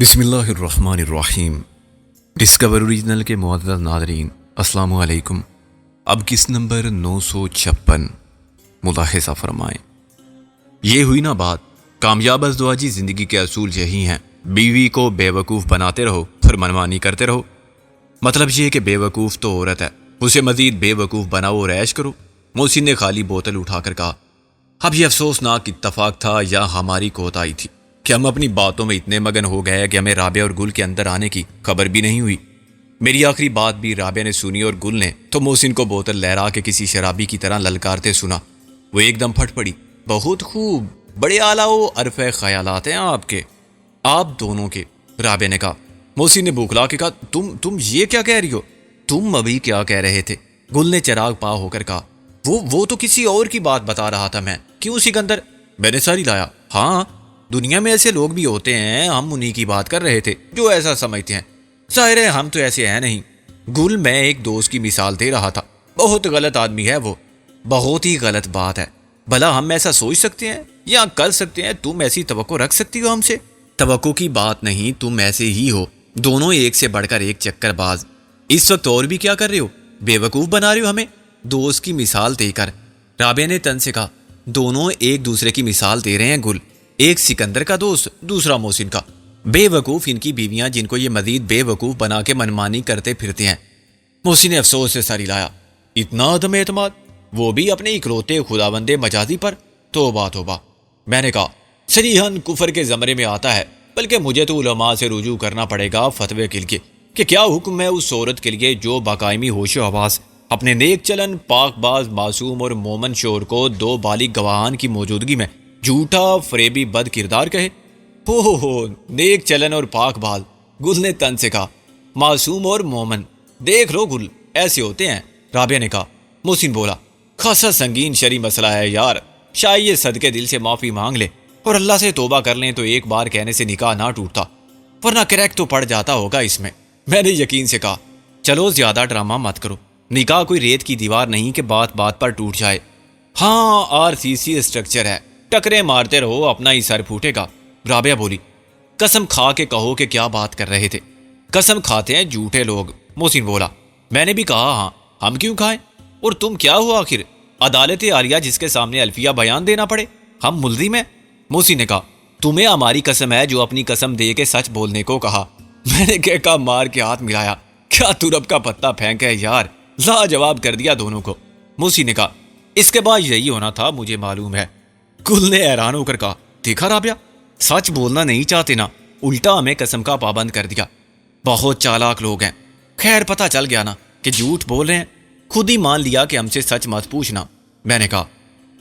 بسم اللہ الرحمن الرحیم۔ ڈسکور اوریجنل کے معزز ناظرین، السلام علیکم۔ اب کس نمبر 956 ملاحظہ فرمائیں۔ یہ ہوئی نا بات، کامیاب ازدواجی زندگی کے اصول یہی ہیں: بیوی کو بے وقوف بناتے رہو پھر منمانی کرتے رہو۔ مطلب یہ کہ بے وقوف تو عورت ہے، اسے مزید بے وقوف بناؤ اور عیش کرو۔ محسن نے خالی بوتل اٹھا کر کہا، اب یہ افسوسناک اتفاق تھا یا ہماری کوتاہی تھی کہ ہم اپنی باتوں میں اتنے مگن ہو گئے کہ ہمیں رابعہ اور گل کے اندر آنے کی خبر بھی نہیں ہوئی۔ میری آخری بات بھی رابعہ نے سنی اور گل نے تو محسن کو بوتل لہرا کے کسی شرابی کی طرح للکارتے سنا۔ وہ ایک دم پھٹ پڑی، بہت خوب، بڑے اعلیٰ و عرفہ خیالات ہیں آپ کے، آپ دونوں کے۔ رابعہ نے کہا۔ محسن نے بوکھلا کے کہا، تم یہ کیا کہہ رہی ہو؟ تم ابھی کیا کہہ رہے تھے؟ گل نے چراغ پا ہو کر کہا، وہ تو کسی اور کی بات بتا رہا تھا میں۔ کیوں سکندر؟ میں نے ساری لایا۔ ہاں، دنیا میں ایسے لوگ بھی ہوتے ہیں، ہم انہی کی بات کر رہے تھے جو ایسا سمجھتے ہیں۔ ظاہر ہے ہم تو ایسے ہیں نہیں۔ گل، میں ایک دوست کی مثال دے رہا تھا، بہت غلط آدمی ہے وہ، بہت ہی غلط بات ہے۔ بھلا ہم ایسا سوچ سکتے ہیں یا کر سکتے ہیں؟ تم ایسی توقع رکھ سکتی ہو ہم سے؟ توقع کی بات نہیں، تم ایسے ہی ہو، دونوں ایک سے بڑھ کر ایک چکر باز۔ اس وقت اور بھی کیا کر رہے ہو؟ بے وقوف بنا رہے ہو ہمیں دوست کی مثال دے کر۔ رابعہ نے تن سے کہا، دونوں ایک دوسرے کی مثال دے رہے ہیں گل، ایک سکندر کا دوست، دوسرا محسن کا۔ بے وقوف ان کی بیویاں جن کو یہ مزید بے وقوف بنا کے منمانی کرتے پھرتے ہیں۔ محسن نے افسوس سے ساری لایا، اتنا عدم اعتماد، وہ بھی اپنے اکلوتے خداوند مجازی پر؟ توبہ توبہ۔ میں نے کہا، صریحاً کفر کے زمرے میں آتا ہے، بلکہ مجھے تو علماء سے رجوع کرنا پڑے گا فتوے کے لیے کہ کیا حکم ہے اس عورت کے لیے جو باقائمی ہوش و حواس اپنے نیک چلن، پاک باز، معصوم اور مومن شوہر کو دو بالغ گواہان کی موجودگی میں جھوٹا، فریبی، بد کردار کہے؟ ہو نیک چلن اور پاک باز، گل نے تن سے کہا، معصوم اور مومن، دیکھ لو گل، ایسے ہوتے ہیں۔ رابعہ نے کہا۔ محسن بولا، خاصا سنگین شرعی مسئلہ ہے یار، شاید یہ صدقے دل سے معافی مانگ لے اور اللہ سے توبہ کر لیں تو ایک بار کہنے سے نکاح نہ ٹوٹتا، ورنہ کریک تو پڑ جاتا ہوگا اس میں۔ میں نے یقین سے کہا، چلو زیادہ ڈرامہ مت کرو، نکاح کوئی ریت کی دیوار نہیں کہ بات بات پر ٹوٹ جائے۔ ہاں، RCC اسٹرکچر ہے، ٹکرے مارتے رہو، اپنا ہی سر پھوٹے گا۔ رابعہ بولی، قسم کھا کے کہو کہ کیا بات کر رہے تھے؟ قسم کھاتے ہیں جھوٹے لوگ۔ محسن بولا، میں نے بھی کہا ہاں، ہم کیوں کھائیں؟ اور تم کیا ہو آخر، عدالت عالیہ جس کے سامنے الفیہ بیان دینا پڑے؟ ہم ملزم ہیں؟ محسن نے کہا، تمہیں ہماری قسم ہے جو اپنی قسم دے کے سچ بولنے کو کہا۔ میں نے کہا مار کے ہاتھ ملایا، کیا ترب کا پتہ پھینک ہے یار، لاجواب کر دیا دونوں کو۔ محسن نے کہا، اس کے بعد یہی ہونا تھا، مجھے معلوم ہے۔ گل نے حیران ہو کر کہا، دیکھا رابعہ، سچ بولنا نہیں چاہتے نا، الٹا ہمیں قسم کا پابند کر دیا۔ بہت چالاک لوگ ہیں۔ خیر، پتہ چل گیا نا کہ جھوٹ بول رہے ہیں، خود ہی مان لیا کہ ہم سے سچ مت پوچھنا۔ میں نے کہا،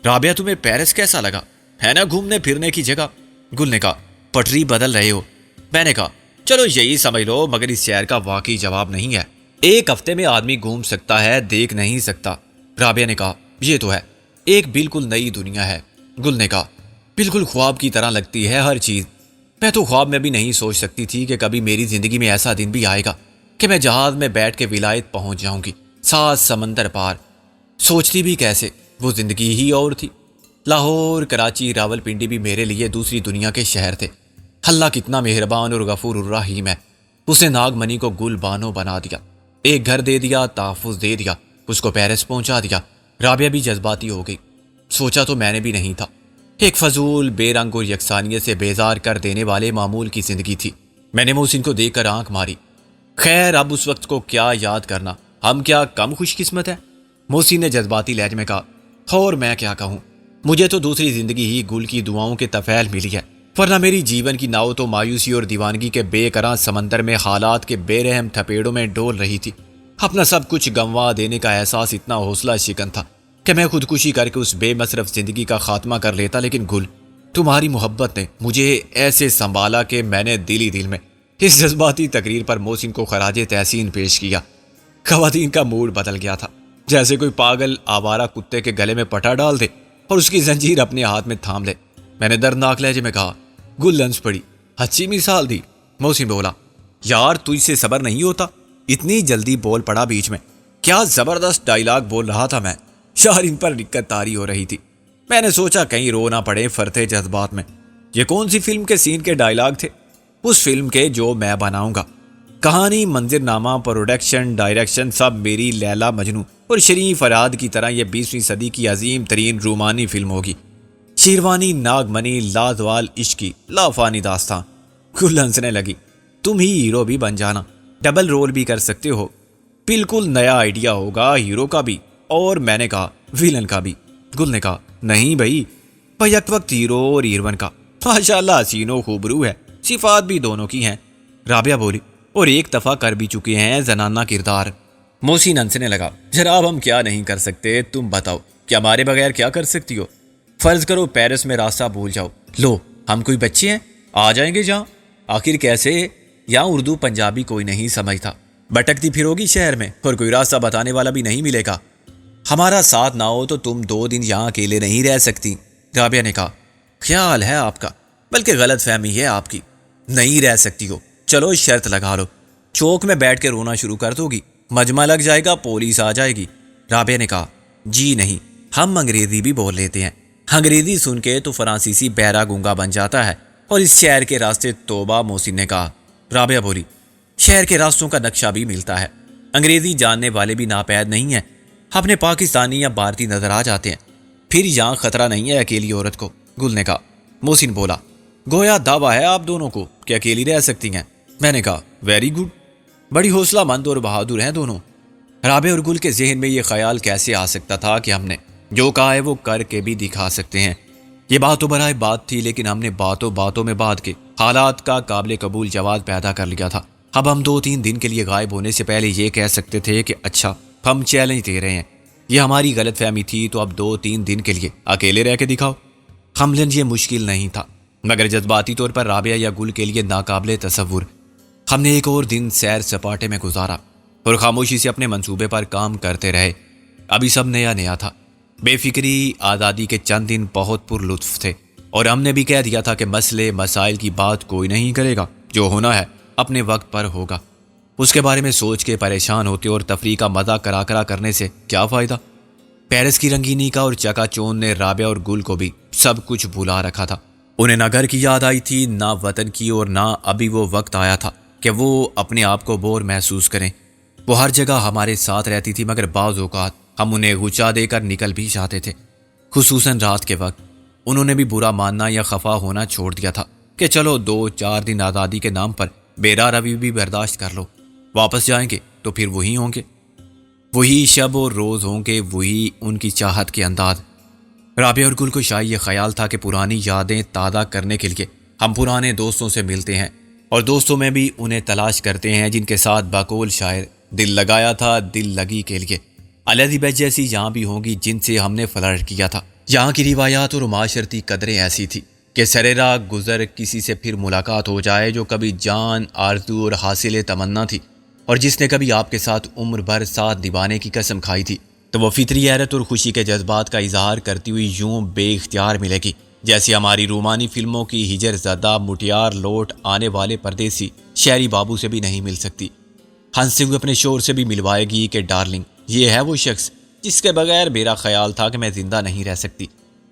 رابعہ تمہیں پیرس کیسا لگا؟ ہے نا گھومنے پھرنے کی جگہ؟ گل نے کہا، پٹری بدل رہے ہو۔ میں نے کہا، چلو یہی سمجھ لو، مگر اس شہر کا واقعی جواب نہیں ہے۔ ایک ہفتے میں آدمی گھوم سکتا ہے، دیکھ نہیں سکتا۔ رابعہ نے کہا، یہ تو ہے، ایک بالکل نئی دنیا ہے۔ گل نے کہا، بالکل خواب کی طرح لگتی ہے ہر چیز۔ میں تو خواب میں بھی نہیں سوچ سکتی تھی کہ کبھی میری زندگی میں ایسا دن بھی آئے گا کہ میں جہاز میں بیٹھ کے ولایت پہنچ جاؤں گی، 7 سمندر پار۔ سوچتی بھی کیسے، وہ زندگی ہی اور تھی۔ لاہور، کراچی، راول پنڈی بھی میرے لیے دوسری دنیا کے شہر تھے۔ اللہ کتنا مہربان اور غفور الرحیم ہے، اس نے ناگ منی کو گل بانو بنا دیا، ایک گھر دے دیا، تحفظ دے دیا، اس کو پیرس پہنچا دیا۔ رابعہ بھی جذباتی ہو گئی۔ سوچا تو میں نے بھی نہیں تھا، ایک فضول، بے رنگ اور یکسانیت سے بیزار کر دینے والے معمول کی زندگی تھی۔ میں نے محسن کو دیکھ کر آنکھ ماری۔ خیر، اب اس وقت کو کیا یاد کرنا، ہم کیا کم خوش قسمت ہیں؟ محسن نے جذباتی لہجے میں کہا، اور میں کیا کہوں، مجھے تو دوسری زندگی ہی گل کی دعاؤں کے طفیل ملی ہے، ورنہ میری جیون کی ناؤ تو مایوسی اور دیوانگی کے بے قرار سمندر میں حالات کے بے رحم تھپیڑوں میں ڈول رہی تھی۔ اپنا سب کچھ گنوا دینے کا احساس اتنا حوصلہ شکن تھا کہ میں خودکشی کر کے اس بے مصرف زندگی کا خاتمہ کر لیتا، لیکن گل، تمہاری محبت نے مجھے ایسے سنبھالا کہ میں نے دل ہی دل میں اس جذباتی تقریر پر محسن کو خراج تحسین پیش کیا۔ خواتین کا موڈ بدل گیا تھا، جیسے کوئی پاگل آوارہ کتے کے گلے میں پٹا ڈال دے اور اس کی زنجیر اپنے ہاتھ میں تھام لے۔ میں نے دردناک لہجے میں کہا، گل لنچ پڑی، اچھی مثال دی۔ محسن بولا، یار تجھ سے صبر نہیں ہوتا، اتنی جلدی بول پڑا بیچ میں، کیا زبردست ڈائیلاگ بول رہا تھا میں، شاعر ان پر دقت طاری ہو رہی تھی۔ میں نے سوچا کہیں رو نہ پڑے فرتے جذبات میں۔ یہ کون سی فلم کے سین کے ڈائیلاگ تھے؟ اس فلم کے جو میں بناؤں گا۔ کہانی، منظر نامہ، پروڈکشن، ڈائریکشن سب میری لیلا مجنوں اور شریف فرہاد کی طرح یہ 20ویں صدی کی عظیم ترین رومانی فلم ہوگی۔ شیروانی، ناگمنی، لازوال عشقی، لافانی داستان۔ گل ہنسنے لگی۔ تم ہی ہیرو بھی بن جانا، ڈبل رول بھی کر سکتے ہو، بالکل نیا آئیڈیا ہوگا، ہیرو کا بھی اور میں نے کہا ویلن کا بھی۔ گل نے کہا نہیں بھائی، یک وقت ہیرو اور ہیروین کا۔ ماشاءاللہ حسین و خوبرو ہے، صفات بھی دونوں کی ہیں۔ رابعہ بولی اور ایک دفعہ کر بھی چکے ہیں زنانہ کردار۔ محسن ہنسنے لگا۔ جناب ہم کیا نہیں کر سکتے، تم بتاؤ کہ ہمارے بغیر کیا کر سکتی ہو؟ فرض کرو پیرس میں راستہ بھول جاؤ، لو ہم کوئی بچے ہیں، آ جائیں گے جہاں۔ آخر کیسے؟ یہاں اردو پنجابی کوئی نہیں سمجھتا، بھٹکتی پھروگی شہر میں اور کوئی راستہ بتانے والا بھی نہیں ملے گا۔ ہمارا ساتھ نہ ہو تو تم 2 دن یہاں اکیلے نہیں رہ سکتی۔ رابعہ نے کہا خیال ہے آپ کا، بلکہ غلط فہمی ہے آپ کی۔ نہیں رہ سکتی ہو، چلو شرط لگا لو، چوک میں بیٹھ کے رونا شروع کر دو گی، مجمع لگ جائے گا، پولیس آ جائے گی۔ رابعہ نے کہا جی نہیں، ہم انگریزی بھی بول لیتے ہیں، انگریزی سن کے تو فرانسیسی بہرا گونگا بن جاتا ہے، اور اس شہر کے راستے توبہ۔ محسن نے کہا۔ رابعہ بولی شہر کے راستوں کا نقشہ بھی ملتا ہے، انگریزی جاننے والے بھی ناپید نہیں ہیں، اپنے پاکستانی یا بھارتی نظر آ جاتے ہیں، پھر یہاں خطرہ نہیں ہے اکیلی عورت کو۔ گل نے کہا۔ محسن بولا گویا دعویٰ ہے آپ دونوں کو کہ اکیلی رہ سکتی ہیں۔ میں نے کہا ویری گڈ، بڑی حوصلہ مند اور بہادر ہیں دونوں۔ رابعہ اور گل کے ذہن میں یہ خیال کیسے آ سکتا تھا کہ ہم نے جو کہا ہے وہ کر کے بھی دکھا سکتے ہیں؟ یہ بات تو برائے بات تھی، لیکن ہم نے باتوں میں بات کے حالات کا قابل قبول جواز پیدا کر لیا تھا۔ اب ہم 2-3 دن کے لیے غائب ہونے سے پہلے یہ کہہ سکتے تھے کہ اچھا ہم چیلنج دے رہے ہیں، یہ ہماری غلط فہمی تھی، تو اب 2-3 دن کے لیے اکیلے رہ کے دکھاؤ۔ حملن یہ مشکل نہیں تھا، مگر جذباتی طور پر رابعہ یا گل کے لیے ناقابل تصور۔ ہم نے ایک اور دن سیر سپاٹے میں گزارا اور خاموشی سے اپنے منصوبے پر کام کرتے رہے۔ ابھی سب نیا تھا، بے فکری، آزادی کے چند دن بہت پر لطف تھے، اور ہم نے بھی کہہ دیا تھا کہ مسئلے مسائل کی بات کوئی نہیں کرے گا، جو ہونا ہے اپنے وقت پر ہوگا۔ اس کے بارے میں سوچ کے پریشان ہوتے اور تفریح کا مزہ کرا کرنے سے کیا فائدہ؟ پیرس کی رنگینی کا اور چکا چوند نے رابعہ اور گل کو بھی سب کچھ بھلا رکھا تھا۔ انہیں نہ گھر کی یاد آئی تھی، نہ وطن کی، اور نہ ابھی وہ وقت آیا تھا کہ وہ اپنے آپ کو بور محسوس کریں۔ وہ ہر جگہ ہمارے ساتھ رہتی تھی، مگر بعض اوقات ہم انہیں غچا دے کر نکل بھی جاتے تھے، خصوصاً رات کے وقت۔ انہوں نے بھی برا ماننا یا خفا ہونا چھوڑ دیا تھا کہ چلو 2-4 دن آزادی کے نام پر بے روی بھی برداشت کر لو، واپس جائیں گے تو پھر وہی ہوں گے، وہی شب اور روز ہوں گے، وہی ان کی چاہت کے انداز۔ رابعہ اور گل کو شاید یہ خیال تھا کہ پرانی یادیں تازہ کرنے کے لیے ہم پرانے دوستوں سے ملتے ہیں، اور دوستوں میں بھی انہیں تلاش کرتے ہیں جن کے ساتھ بقول شاعر دل لگایا تھا دل لگی کے لیے۔ الیزابتھ جیسی یہاں بھی ہوں گی جن سے ہم نے فلرٹ کیا تھا۔ یہاں کی روایات اور معاشرتی قدریں ایسی تھی کہ سرے راہ گزر کسی سے پھر ملاقات ہو جائے جو کبھی جان آرزو اور حاصل تمنا تھی، اور جس نے کبھی آپ کے ساتھ عمر بھر ساتھ نبھانے کی قسم کھائی تھی، تو وہ فطری حیرت اور خوشی کے جذبات کا اظہار کرتی ہوئی یوں بے اختیار ملے گی جیسے ہماری رومانی فلموں کی ہجر زدہ مٹیار لوٹ آنے والے پردیسی شہری بابو سے بھی نہیں مل سکتی۔ ہنستے ہوئے اپنے شور سے بھی ملوائے گی کہ ڈارلنگ، یہ ہے وہ شخص جس کے بغیر میرا خیال تھا کہ میں زندہ نہیں رہ سکتی،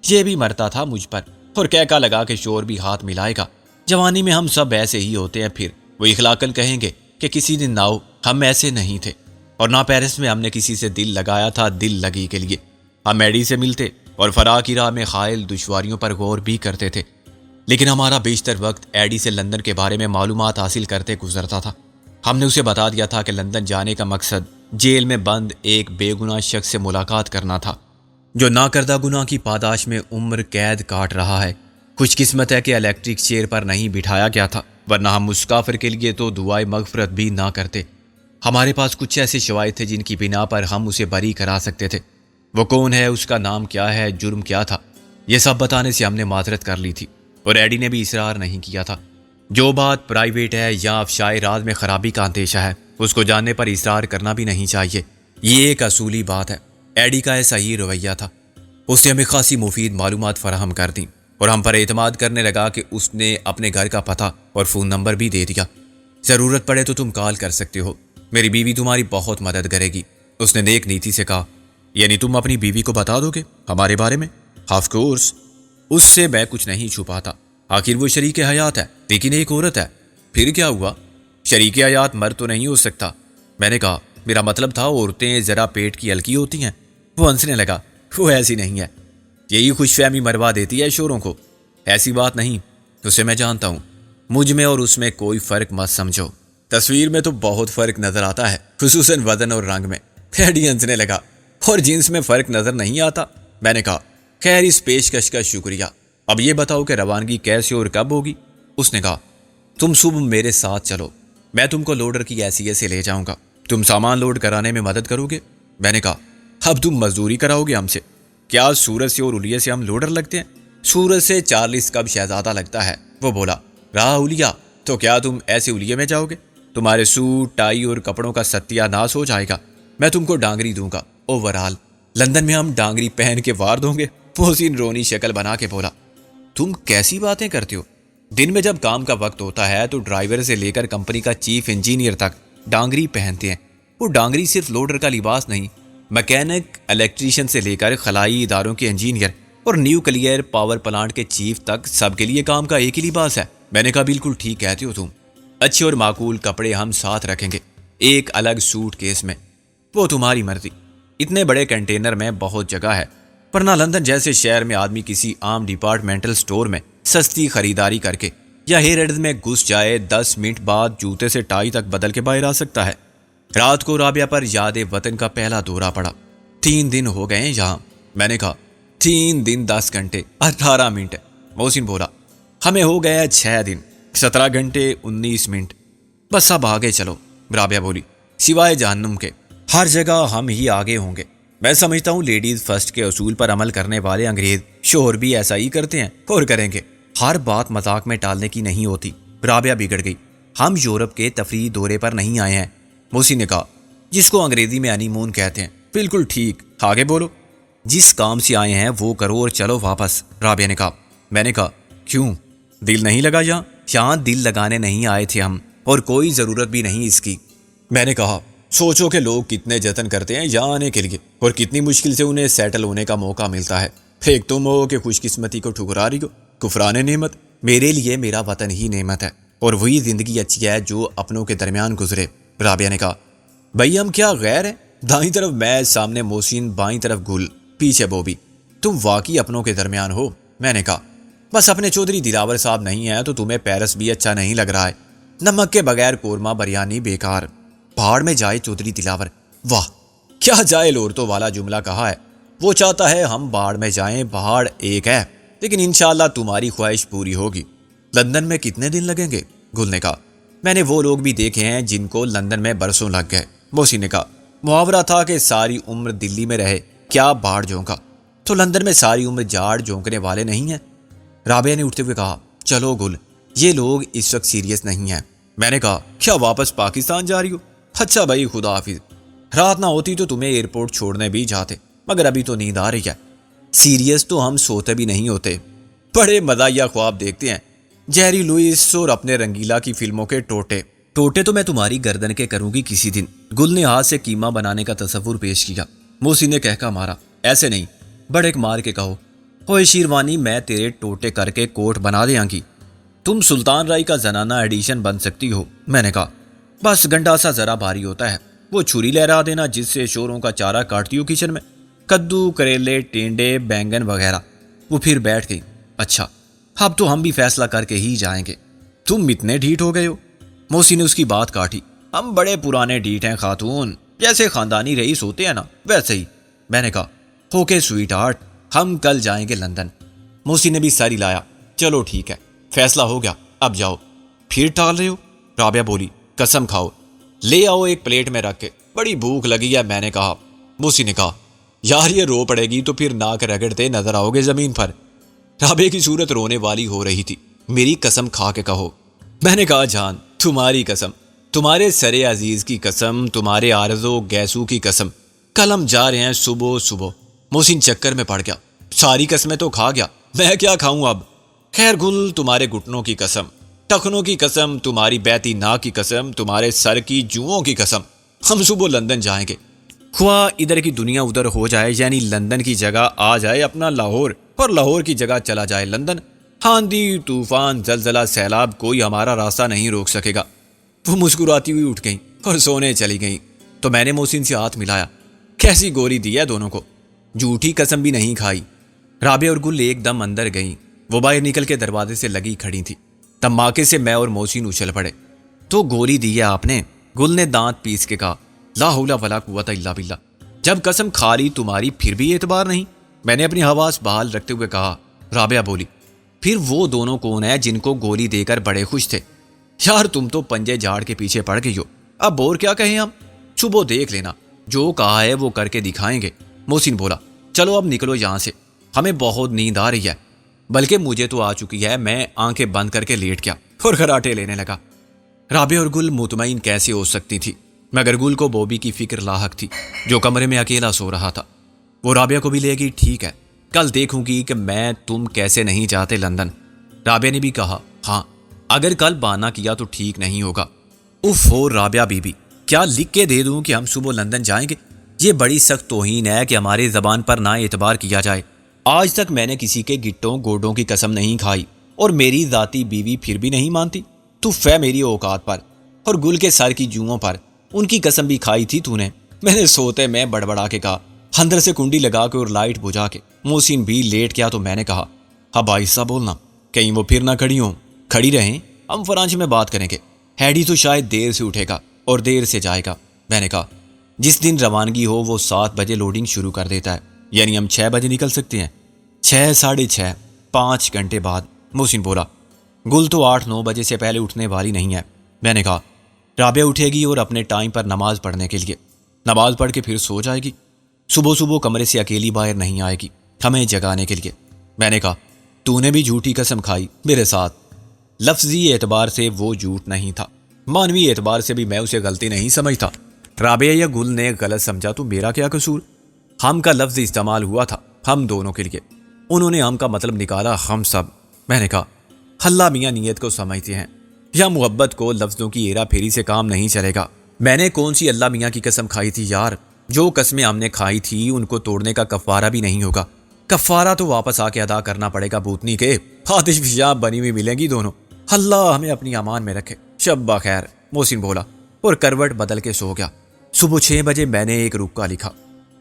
یہ بھی مرتا تھا مجھ پر، اور کہکا لگا کہ شور بھی ہاتھ ملائے گا۔ جوانی میں ہم سب ایسے ہی ہوتے ہیں، پھر وہ اخلاقاً کہیں گے کہ کسی دن نہ ہو ہم ایسے نہیں تھے، اور نہ پیرس میں ہم نے کسی سے دل لگایا تھا دل لگی کے لیے۔ ہم ایڈی سے ملتے اور فراق کی راہ میں خائل دشواریوں پر غور بھی کرتے تھے، لیکن ہمارا بیشتر وقت ایڈی سے لندن کے بارے میں معلومات حاصل کرتے گزرتا تھا۔ ہم نے اسے بتا دیا تھا کہ لندن جانے کا مقصد جیل میں بند ایک بے گناہ شخص سے ملاقات کرنا تھا جو نہ کردہ گناہ کی پاداش میں عمر قید کاٹ رہا ہے۔ خوش قسمت ہے کہ الیکٹرک چیئر پر نہیں بٹھایا گیا تھا، ورنہ ہم اس کافر کے لیے تو دعائے مغفرت بھی نہ کرتے۔ ہمارے پاس کچھ ایسے شواہد تھے جن کی بنا پر ہم اسے بری کرا سکتے تھے۔ وہ کون ہے، اس کا نام کیا ہے، جرم کیا تھا، یہ سب بتانے سے ہم نے معذرت کر لی تھی، اور ایڈی نے بھی اصرار نہیں کیا تھا۔ جو بات پرائیویٹ ہے یا افشائے راز میں خرابی کا اندیشہ ہے، اس کو جاننے پر اصرار کرنا بھی نہیں چاہیے، یہ ایک اصولی بات ہے۔ ایڈی کا ایسا ہی رویہ تھا، اس نے ہمیں خاصی مفید معلومات فراہم کر دیں، اور ہم پر اعتماد کرنے لگا کہ اس نے اپنے گھر کا پتہ اور فون نمبر بھی دے دیا۔ ضرورت پڑے تو تم کال کر سکتے ہو، میری بیوی تمہاری بہت مدد کرے گی، اس نے نیک نیتی سے کہا۔ یعنی تم اپنی بیوی کو بتا دو گے ہمارے بارے میں؟ آف کورس، اس سے میں کچھ نہیں چھپاتا، آخر وہ شریک حیات ہے، لیکن ایک عورت ہے، پھر کیا ہوا؟ شریک حیات مرد تو نہیں ہو سکتا۔ میں نے کہا میرا مطلب تھا عورتیں ذرا پیٹ کی ہلکی ہوتی ہیں۔ وہ ہنسنے لگا، وہ ایسی نہیں ہے، یہی خوش فہمی مروا دیتی ہے شوروں کو۔ ایسی بات نہیں، اسے میں جانتا ہوں، مجھ میں اور اس میں کوئی فرق مت سمجھو۔ تصویر میں تو بہت فرق نظر آتا ہے، خصوصاً وزن اور رنگ میں۔ ایڈی ہنسنے لگا، اور جنس میں فرق نظر نہیں آتا؟ میں نے کہا خیر اس پیشکش کا شکریہ، اب یہ بتاؤ کہ روانگی کیسے اور کب ہوگی؟ اس نے کہا تم صبح میرے ساتھ چلو، میں تم کو لوڈر کی حیثیت سے لے جاؤں گا، تم سامان لوڈ کرانے میں مدد کرو گے؟ میں نے کہا اب تم مزدوری کراؤ گے ہم سے؟ کیا سورج سے اور الیے سے ہم لوڈر لگتے ہیں؟ سورج سے چارلس کب شہزادہ لگتا ہے۔ وہ بولا راہ اولیا، تو کیا تم ایسے الیے میں جاؤ گے؟ تمہارے سوٹ ٹائی اور کپڑوں کا ستیہ ناس ہو جائے گا، میں تم کو ڈانگری دوں گا اوورال۔ لندن میں ہم ڈانگری پہن کے وار دوں گے؟ محسن رونی شکل بنا کے بولا تم کیسی باتیں کرتے ہو؟ دن میں جب کام کا وقت ہوتا ہے تو ڈرائیور سے لے کر کمپنی کا چیف انجینئر تک ڈانگری پہنتے ہیں۔ وہ ڈانگری صرف لوڈر کا لباس نہیں، مکینک الیکٹریشین سے لے کر خلائی اداروں کے انجینئر اور نیوکلیئر پاور پلانٹ کے چیف تک سب کے لیے کام کا ایک ہی لباس ہے۔ میں نے کہا بالکل ٹھیک کہتے ہو تم، اچھے اور معقول کپڑے ہم ساتھ رکھیں گے، ایک الگ سوٹ کیس میں۔ وہ تمہاری مرضی، اتنے بڑے کنٹینر میں بہت جگہ ہے، ورنہ لندن جیسے شہر میں آدمی کسی عام ڈپارٹمنٹل سٹور میں سستی خریداری کر کے یا ہیرڈز میں گھس جائے 10 منٹ بعد جوتے سے ٹائی تک بدل کے باہر آ سکتا ہے۔ رات کو رابعہ پر یاد وطن کا پہلا دورہ پڑا۔ 3 دن ہو گئے ہیں یہاں۔ میں نے کہا 3 دن 10 گھنٹے 18 منٹ۔ محسن بولا ہمیں ہو گیا 6 دن 17 گھنٹے 19 منٹ، بس اب آگے چلو۔ رابعہ بولی سوائے جہنم کے ہر جگہ ہم ہی آگے ہوں گے۔ میں سمجھتا ہوں لیڈیز فرسٹ کے اصول پر عمل کرنے والے انگریز شوہر بھی ایسا ہی کرتے ہیں اور کریں گے۔ ہر بات مذاق میں ٹالنے کی نہیں ہوتی۔ رابعہ بگڑ گئی، ہم یورپ کے تفریحی دورے پر نہیں آئے ہیں۔ محسن نے کہا جس کو انگریزی میں ہنی مون کہتے ہیں۔ بالکل ٹھیک، آگے بولو۔ جس کام سے آئے ہیں وہ کرو اور چلو واپس۔ رابعہ نے کہا۔ میں نے کہا کیوں، دل نہیں لگا یہاں دل لگانے نہیں آئے تھے ہم، اور کوئی ضرورت بھی نہیں اس کی۔ میں نے کہا سوچو کہ لوگ کتنے جتن کرتے ہیں یہاں آنے کے لیے، اور کتنی مشکل سے انہیں سیٹل ہونے کا موقع ملتا ہے۔ ایک تم ہو کہ خوش قسمتی کو ٹھکرا رہی ہو، کفران نعمت۔ میرے لیے میرا وطن ہی نعمت ہے، اور وہی زندگی اچھی ہے جو اپنوں کے درمیان گزرے۔ رابعہ نے کہا بھائی ہم کیا غیر ہیں؟ دائیں طرف میں، سامنے محسن، بائیں طرف گل، پیچھے بوبی، تم واقعی اپنوں کے درمیان ہو؟ میں نے کہا بس اپنے چودھری دلاور صاحب نہیں ہیں تو تمہیں پیرس بھی اچھا نہیں لگ رہا ہے، نمک کے بغیر قورمہ بریانی بیکار۔ پہاڑ میں جائے چودھری دلاور، واہ کیا جائے عورتوں والا جملہ کہا ہے۔ وہ چاہتا ہے ہم باڑ میں جائیں، پہاڑ ایک ہے، لیکن انشاءاللہ تمہاری خواہش پوری ہوگی۔ لندن میں کتنے دن لگیں گے؟ گل نے کہا میں نے وہ لوگ بھی دیکھے ہیں جن کو لندن میں برسوں لگ گئے۔ محسن نے کہا محاورہ تھا کہ ساری عمر دلی میں رہے کیا باڑ جھونکا، تو لندن میں ساری عمر جاڑ جھونکنے والے نہیں ہیں۔ رابعہ نے اٹھتے ہوئے کہا چلو گل، یہ لوگ اس وقت سیریس نہیں ہیں۔ میں نے کہا کیا واپس پاکستان جا رہی ہو؟ اچھا بھائی خدا حافظ، رات نہ ہوتی تو تمہیں ایئرپورٹ چھوڑنے بھی جاتے، مگر ابھی تو نیند آ رہی ہے۔ سیریس تو ہم سوتے بھی نہیں ہوتے، بڑے مزاحیہ خواب دیکھتے ہیں، جیری لوئس اور اپنے رنگیلا کی فلموں کے ٹوٹے تو میں تمہاری گردن کے کروں گی کسی دن۔ گل نے ہاتھ سے قیمہ بنانے کا تصور پیش کیا۔ محسن نے کہکا مارا ایسے نہیں، بڑک مار کے کہو ہوئے شیروانی میں تیرے ٹوٹے کر کے کوٹ بنا دیاں گی، تم سلطان رائی کا زنانہ ایڈیشن بن سکتی ہو۔ میں نے کہا بس گنڈا سا ذرا بھاری ہوتا ہے، وہ چھری لہرا دینا جس سے شوروں کا چارہ کاٹتی ہو کچن میں، کدو کریلے ٹینڈے بینگن وغیرہ۔ وہ پھر بیٹھ گئی۔ اچھا اب تو ہم بھی فیصلہ کر کے ہی جائیں گے، تم اتنے ڈھیٹ ہو گئے ہو؟ محسن نے اس کی بات کاٹی، ہم بڑے پرانے ڈھیٹ ہیں خاتون، جیسے خاندانی رئیس ہوتے ہیں نا ویسے ہی۔ میں نے کہا اوکے سویٹ ہارٹ، ہم کل جائیں گے لندن۔ محسن نے بھی ساری لایا، چلو ٹھیک ہے فیصلہ ہو گیا، اب جاؤ۔ پھر ٹال رہے ہو؟ رابعہ بولی قسم کھاؤ، لے آؤ ایک پلیٹ میں رکھ کے، بڑی بھوک لگی ہے۔ میں نے کہا۔ محسن نے کہا یار یہ رو پڑے گی تو پھر ناک رگڑتے نظر آؤ گے زمین پر۔ رابعہ کی صورت رونے والی ہو رہی تھی۔ میری قسم کھا کے کہو۔ میں نے کہا جان تمہاری قسم، تمہارے سر عزیز کی قسم، تمہارے آرزو گیسو کی قسم، کل ہم جا رہے ہیں صبح صبح۔ محسن چکر میں پڑ گیا، ساری قسمیں تو کھا گیا، میں کیا کھاؤں اب؟ خیر گل تمہارے گھٹنوں کی قسم، ٹخنوں کی قسم، تمہاری بیتی ناک کی قسم، تمہارے سر کی جوؤں کی قسم، ہم صبح لندن جائیں گے۔ خواہ ادھر کی دنیا ادھر ہو جائے، یعنی لندن کی جگہ آ جائے اپنا لاہور، اور لاہور کی جگہ چلا جائے لندن، آندھی طوفان زلزلہ سیلاب کوئی ہمارا راستہ نہیں روک سکے گا۔ وہ مسکراتی ہوئی اٹھ گئیں اور سونے چلی گئیں تو میں نے محسن سے ہاتھ ملایا۔ کیسی گولی دی ہے دونوں کو، جھوٹی قسم بھی نہیں کھائی۔ رابعہ اور گل ایک دم اندر گئیں، وہ باہر نکل کے دروازے سے لگی کھڑی تھی۔ دھماکے سے میں اور محسن اچھل پڑے۔ تو گولی دی ہے آپ نے؟ گل نے دانت پیس کے کہا۔ لا حول ولا قوت الا باللہ، جب قسم کھا لی تمہاری پھر بھی اعتبار نہیں؟ میں نے اپنی حواس بحال رکھتے ہوئے کہا۔ رابعہ بولی، پھر وہ دونوں کون ہیں جن کو گولی دے کر بڑے خوش تھے؟ یار تم تو پنجے جھاڑ کے پیچھے پڑ گئی ہو، اب اور کیا کہیں ہم؟ صبح دیکھ لینا، جو کہا ہے وہ کر کے دکھائیں گے۔ محسن بولا، چلو اب نکلو یہاں سے، ہمیں بہت نیند آ رہی ہے، بلکہ مجھے تو آ چکی ہے۔ میں آنکھیں بند کر کے لیٹ گیا اور خراٹے لینے لگا۔ رابعہ اور گل مطمئن کیسے ہو سکتی تھی، مگر گل کو بوبی کی فکر لاحق تھی جو کمرے میں اکیلا سو رہا تھا۔ وہ رابعہ کو بھی لے گی، ٹھیک ہے کل دیکھوں گی کہ میں تم کیسے نہیں جاتے لندن۔ رابعہ نے بھی کہا، ہاں اگر کل بہانہ کیا تو ٹھیک نہیں ہوگا۔ اف ہو رابعہ بی بی، کیا لکھ کے دے دوں کہ ہم صبح لندن جائیں گے؟ یہ بڑی سخت توہین ہے کہ ہماری زبان پر نہ اعتبار کیا جائے۔ آج تک میں نے کسی کے گٹوں گوڈوں کی قسم نہیں کھائی، اور میری ذاتی بیوی پھر بھی نہیں مانتی۔ تو ہے میری اوقات پر اور گل کے سر کی جوؤں پر، ان کی قسم بھی کھائی تھی تو نے۔ میں نے سوتے میں بڑبڑا کے کہا، اندر سے کنڈی لگا کے اور لائٹ بجھا کے۔ محسن بھی لیٹ گیا تو میں نے کہا، اب آہستہ بولنا، کہیں وہ پھر نہ کھڑی ہوں۔ کھڑی رہیں، ہم فرانچ میں بات کریں گے۔ ہیڈی تو شاید دیر سے اٹھے گا اور دیر سے جائے گا۔ میں نے کہا، جس دن روانگی ہو وہ 7 بجے لوڈنگ شروع کر دیتا ہے، یعنی ہم 6 بجے نکل سکتے ہیں۔ 6 ساڑھے 6، 5 گھنٹے بعد۔ محسن بولا، گل تو 8-9 بجے سے پہلے اٹھنے والی نہیں ہے۔ میں نے کہا، رابعہ اٹھے گی اور اپنے ٹائم پر نماز پڑھنے کے لیے، نماز پڑھ کے پھر سو جائے گی۔ صبح صبح کمرے سے اکیلی باہر نہیں آئے گی ہمیں جگانے کے لیے۔ میں نے کہا، تو نے بھی جھوٹی قسم کھائی میرے ساتھ۔ لفظی اعتبار سے وہ جھوٹ نہیں تھا، مانوی اعتبار سے بھی میں اسے غلطی نہیں سمجھتا۔ رابعہ یا گل نے غلط سمجھا تو میرا کیا قصور؟ ہم کا لفظ استعمال ہوا تھا ہم دونوں کے لیے، انہوں نے ہم کا مطلب نکالا ہم سب۔ میں نے کہا، اللہ میاں نیت کو سمجھتے ہیں، یا محبت کو لفظوں کی ہیرا پھیری سے کام نہیں چلے گا۔ میں نے کون سی اللہ میاں کی قسم کھائی تھی یار؟ جو قسمیں ہم نے کھائی تھی ان کو توڑنے کا کفارہ بھی نہیں ہوگا۔ کفارہ تو واپس آ کے ادا کرنا پڑے گا بھوتنی کے، آتش فشاں بنی ہوئی ملیں گی دونوں۔ اللہ ہمیں اپنی امان میں رکھے۔ شب بخیر، محسن بولا اور کروٹ بدل کے سو گیا۔ صبح 6 بجے میں نے ایک رکا لکھا،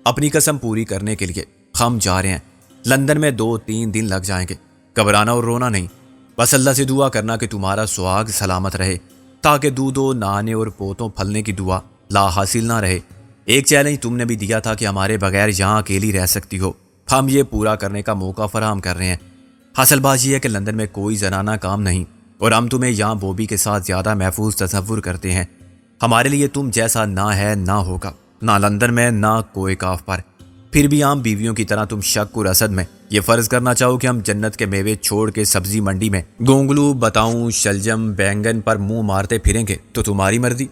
اپنی قسم پوری کرنے کے لیے ہم جا رہے ہیں لندن میں، 2-3 دن لگ جائیں گے۔ گھبرانا اور رونا نہیں، بس اللہ سے دعا کرنا کہ تمہارا سہاگ سلامت رہے، تاکہ دودھو نہانے اور پوتوں پھلنے کی دعا لا حاصل نہ رہے۔ ایک چیلنج تم نے بھی دیا تھا کہ ہمارے بغیر یہاں اکیلی رہ سکتی ہو، ہم یہ پورا کرنے کا موقع فراہم کر رہے ہیں۔ حاصل بات یہ ہے کہ لندن میں کوئی زنانہ کام نہیں، اور ہم تمہیں یہاں بوبی کے ساتھ زیادہ محفوظ تصور کرتے ہیں۔ ہمارے لیے تم جیسا نہ ہے نہ ہوگا، نہ لندن میں نہ کوئی کاف پر۔ پھر بھی عام بیویوں کی طرح تم شک اور حسد میں یہ فرض کرنا چاہو کہ ہم جنت کے میوے چھوڑ کے سبزی منڈی میں گونگلو، بتاؤں، شلجم، بینگن پر منہ مارتے پھریں گے تو تمہاری مرضی۔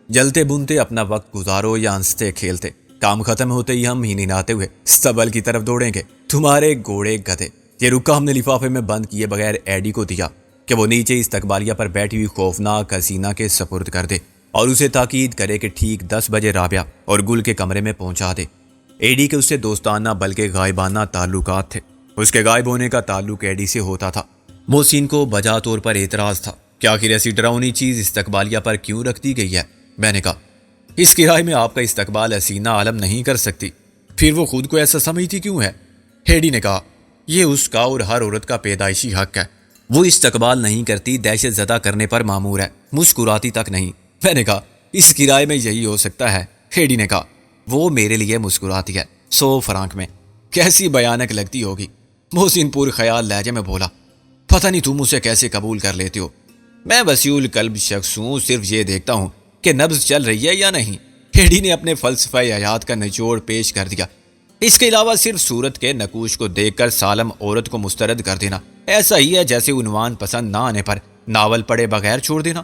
جلتے بنتے اپنا وقت گزارو یا ہنستے کھیلتے، کام ختم ہوتے ہی ہم ہی نہاتے ہوئے استقبال کی طرف دوڑیں گے، تمہارے گھوڑے گدھے۔ یہ رکا ہم نے لفافے میں بند کیے بغیر ایڈی کو دیا کہ وہ نیچے استقبالیہ پر بیٹھی ہوئی خوفناک حسینہ کے سپرد کر دے، اور اسے تاکید کرے کہ ٹھیک 10 بجے رابعہ اور گل کے کمرے میں پہنچا دے۔ ایڈی کے اس سے دوستانہ بلکہ غائبانہ تعلقات تھے، اس کے غائب ہونے کا تعلق ایڈی سے ہوتا تھا۔ محسن کو بجا طور پر اعتراض تھا کہ آخر ایسی ڈراؤنی چیز استقبالیہ پر کیوں رکھ دی گئی ہے۔ میں نے کہا، اس کرائے میں آپ کا استقبال حسینہ عالم نہیں کر سکتی، پھر وہ خود کو ایسا سمجھتی کیوں ہے؟ ایڈی نے کہا، یہ اس کا اور ہر عورت کا پیدائشی حق ہے، وہ استقبال نہیں کرتی، دہشت زدہ کرنے پر مامور ہے، مسکراتی تک نہیں۔ میں نے کہا، اس کرائے میں یہی ہو سکتا ہے۔ ایڈی نے کہا، وہ میرے لیے مسکراتی ہے 100 فرانک میں، کیسی بیانک لگتی ہوگی۔ محسن پور خیال لہجے میں بولا، پتہ نہیں تم اسے کیسے قبول کر لیتے ہو، میں وسیع القلب شخص ہوں، صرف یہ دیکھتا ہوں کہ نبض چل رہی ہے یا نہیں۔ ایڈی نے اپنے فلسفہ حیات کا نچوڑ پیش کر دیا۔ اس کے علاوہ صرف صورت کے نقوش کو دیکھ کر سالم عورت کو مسترد کر دینا ایسا ہی ہے جیسے عنوان پسند نہ آنے پر ناول پڑھے بغیر چھوڑ دینا۔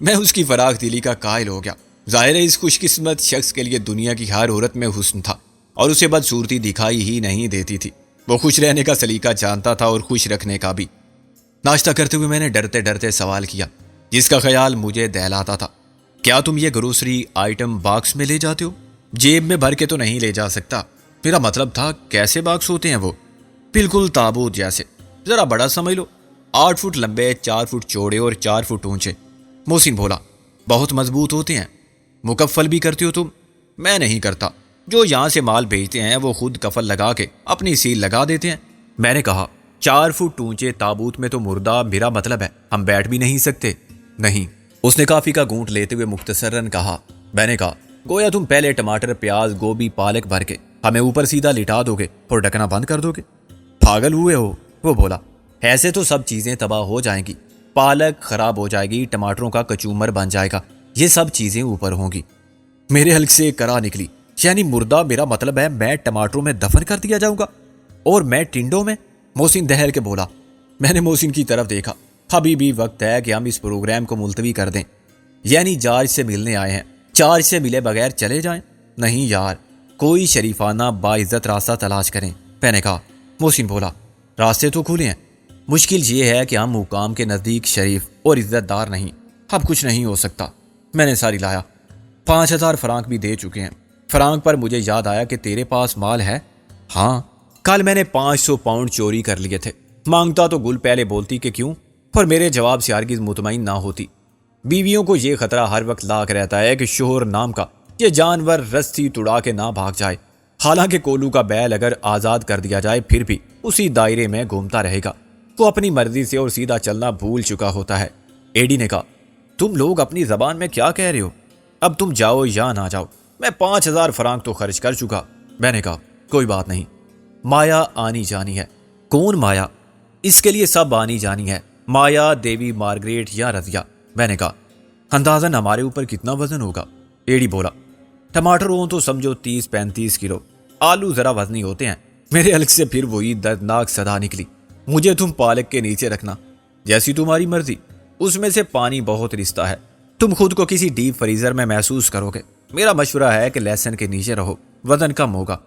میں اس کی فراخ دلی کا قائل ہو گیا۔ ظاہر ہے اس خوش قسمت شخص کے لیے دنیا کی ہر عورت میں حسن تھا، اور اسے بدصورتی دکھائی ہی نہیں دیتی تھی۔ وہ خوش رہنے کا سلیقہ جانتا تھا اور خوش رکھنے کا بھی۔ ناشتہ کرتے ہوئے میں نے ڈرتے ڈرتے سوال کیا، جس کا خیال مجھے دہلاتا تھا، کیا تم یہ گروسری آئٹم باکس میں لے جاتے ہو؟ جیب میں بھر کے تو نہیں لے جا سکتا۔ میرا مطلب تھا کیسے باکس ہوتے ہیں وہ؟ بالکل تابوت جیسے، ذرا بڑا سمجھ لو، 8 فٹ لمبے، 4 فٹ چوڑے اور 4 فٹ اونچے۔ محسن بولا بہت مضبوط ہوتے ہیں، مکفل بھی کرتے ہو تم؟ میں نہیں کرتا، جو یہاں سے مال بھیجتے ہیں وہ خود کفل لگا کے اپنی سیل لگا دیتے ہیں۔ میں نے کہا 4 فٹ اونچے تابوت میں تو مردہ میرا مطلب ہے، ہم بیٹھ بھی نہیں سکتے۔ نہیں، اس نے کافی کا گھونٹ لیتے ہوئے مختصراً کہا۔ میں نے کہا گویا تم پہلے ٹماٹر، پیاز، گوبھی، پالک بھر کے ہمیں اوپر سیدھا لٹا دو گے اور ڈھکنا بند کر دو گے؟ پاگل ہوئے ہو؟ وہ بولا ایسے تو سب چیزیں تباہ ہو جائیں گی، پالک خراب ہو جائے گی، ٹماٹروں کا کچومر بن جائے گا، یہ سب چیزیں اوپر ہوں گی۔ میرے حلق سے کرا نکلی، یعنی مردہ میرا مطلب ہے میں ٹماٹروں میں دفن کر دیا جاؤں گا اور میں ٹنڈوں میں؟ محسن دہل کے بولا۔ میں نے محسن کی طرف دیکھا، ابھی بھی وقت ہے کہ ہم اس پروگرام کو ملتوی کر دیں، یعنی جارج سے ملنے آئے ہیں، جارج سے ملے بغیر چلے جائیں؟ نہیں یار، کوئی شریفانہ باعزت راستہ تلاش کریں۔ میں نے کہا۔ محسن بولا راستے تو کھلے ہیں، مشکل یہ ہے کہ ہم مقام کے نزدیک شریف اور عزت دار نہیں، اب کچھ نہیں ہو سکتا۔ میں نے ساری لایا، 5000 فرانک بھی دے چکے ہیں۔ فرانک پر مجھے یاد آیا کہ تیرے پاس مال ہے؟ ہاں، کل میں نے 500 پاؤنڈ چوری کر لیے تھے۔ مانگتا تو گل پہلے بولتی کہ کیوں، پر میرے جواب سے ہرگز مطمئن نہ ہوتی۔ بیویوں کو یہ خطرہ ہر وقت لاک رہتا ہے کہ شوہر نام کا یہ جانور رسی توڑا کے نہ بھاگ جائے، حالانکہ کولو کا بیل اگر آزاد کر دیا جائے پھر بھی اسی دائرے میں گھومتا رہے گا، وہ اپنی مرضی سے اور سیدھا چلنا بھول چکا ہوتا ہے۔ ایڈی نے کہا تم لوگ اپنی زبان میں کیا کہہ رہے ہو؟ اب تم جاؤ یا نہ جاؤ، میں 5000 فرانک تو خرچ کر چکا۔ میں نے کہا کوئی بات نہیں، مایا آنی جانی ہے۔ کون مایا؟ اس کے لیے سب آنی جانی ہے، مایا، دیوی، مارگریٹ یا رضیہ۔ میں نے کہا اندازاً ہمارے اوپر کتنا وزن ہوگا؟ ایڈی بولا ٹماٹر ہوں تو سمجھو 30-35 کلو، آلو ذرا وزنی ہوتے ہیں۔ میرے حلق سے پھر وہی دردناک صدا نکلی، مجھے تم پالک کے نیچے رکھنا، جیسی تمہاری مرضی، اس میں سے پانی بہت رستا ہے، تم خود کو کسی ڈیپ فریزر میں محسوس کرو گے۔ میرا مشورہ ہے کہ لہسن کے نیچے رہو، وزن کم ہوگا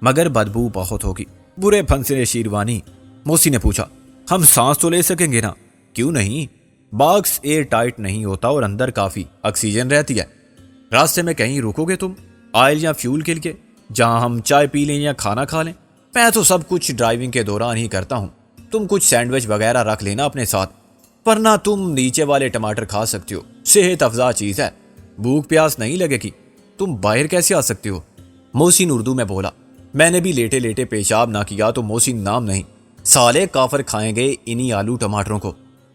مگر بدبو بہت ہوگی، برے پھنسے شیروانی۔ موسی نے پوچھا ہم سانس تو لے سکیں گے نا؟ کیوں نہیں، باکس ایئر ٹائٹ نہیں ہوتا اور اندر کافی آکسیجن رہتی ہے۔ راستے میں کہیں رکو گے تم، آئل یا فیول کے لیے، جہاں ہم چائے پی لیں یا کھانا کھا لیں؟ میں تو سب کچھ ڈرائیونگ کے دوران ہی کرتا ہوں، تم کچھ سینڈوچ وغیرہ رکھ لینا اپنے ساتھ، ورنہ تم نیچے والے ٹماٹر کھا سکتے ہو، صحت افزا چیز ہے، بھوک پیاس نہیں لگے گی۔ تم باہر کیسے آ سکتے ہو؟ محسن اردو میں بولا۔ میں نے بھی لیٹے لیٹے پیشاب نہ کیا تو محسن نام نہیں، سالے کافر کھائیں گے انہی آلو ٹماٹروں کو،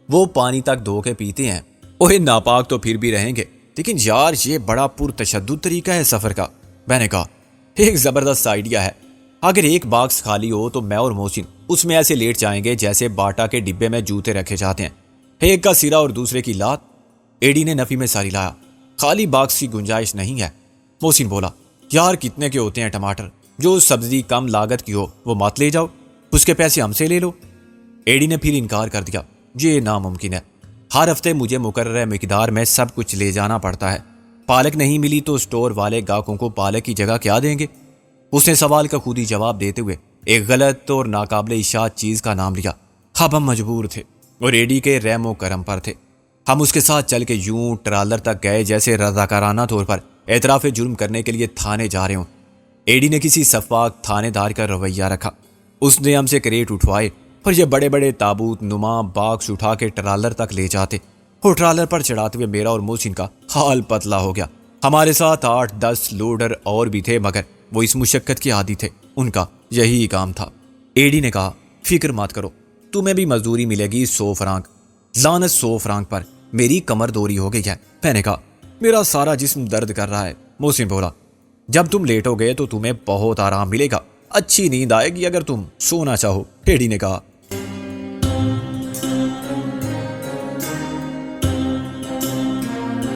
وہ پانی تک دھو کے پیتے ہیں، وہ ناپاک تو پھر بھی رہیں گے، لیکن یار یہ بڑا پرتشدد طریقہ ہے سفر کا۔ میں نے کہا ایک زبردست آئیڈیا ہے، اگر ایک باکس خالی ہو تو میں اور محسن اس میں ایسے لیٹ جائیں گے جیسے باٹا کے ڈبے میں جوتے رکھے جاتے ہیں، ایک کا سرا اور دوسرے کی لات۔ ایڈی نے نفی میں ساری لایا، خالی باکس کی گنجائش نہیں ہے۔ محسن بولا یار کتنے کے ہوتے ہیں ٹماٹر؟ جو سبزی کم لاگت کی ہو وہ مت لے جاؤ، اس کے پیسے ہم سے لے لو۔ ایڈی نے پھر انکار کر دیا، یہ ناممکن ہے، ہر ہفتے مجھے مقررہ مقدار میں سب کچھ لے جانا پڑتا ہے، پالک نہیں ملی تو اسٹور والے گاہکوں کو پالک کی جگہ کیا دیں گے؟ اس نے سوال کا خود ہی جواب دیتے ہوئے ایک غلط اور ناقابل اشاعت چیز کا نام لیا۔ اب ہم مجبور تھے اور ایڈی کے رحم و کرم پر تھے، ہم اس کے ساتھ چل کے یوں ٹرالر تک گئے جیسے رضاکارانہ طور پر اعتراف جرم کرنے کے لیے تھانے جا رہے ہوں۔ ایڈی نے کسی سفاک تھانے دار کا رویہ رکھا، اس نے ہم سے کریٹ اٹھوائے اور یہ بڑے بڑے تابوت نما باکس اٹھا کے ٹرالر تک لے جاتے، اور ٹرالر پر چڑھاتے ہوئے میرا اور محسن کا حال پتلا ہو گیا۔ ہمارے ساتھ 8-10 لوڈر اور بھی تھے مگر وہ اس مشقت کے عادی تھے، ان کا یہی کام تھا۔ ایڈی نے کہا فکر مت کرو، تمہیں بھی مزدوری ملے گی 100 فرانک۔ لعنت 100 فرانک پر، میری کمر دوری ہو گئی ہے۔ میں نے کہا میرا سارا جسم درد کر رہا ہے۔ محسن بولا جب تم لیٹو گے تو تمہیں بہت آرام ملے گا، اچھی نیند آئے گی اگر تم سونا چاہو۔ ایڈی نے کہا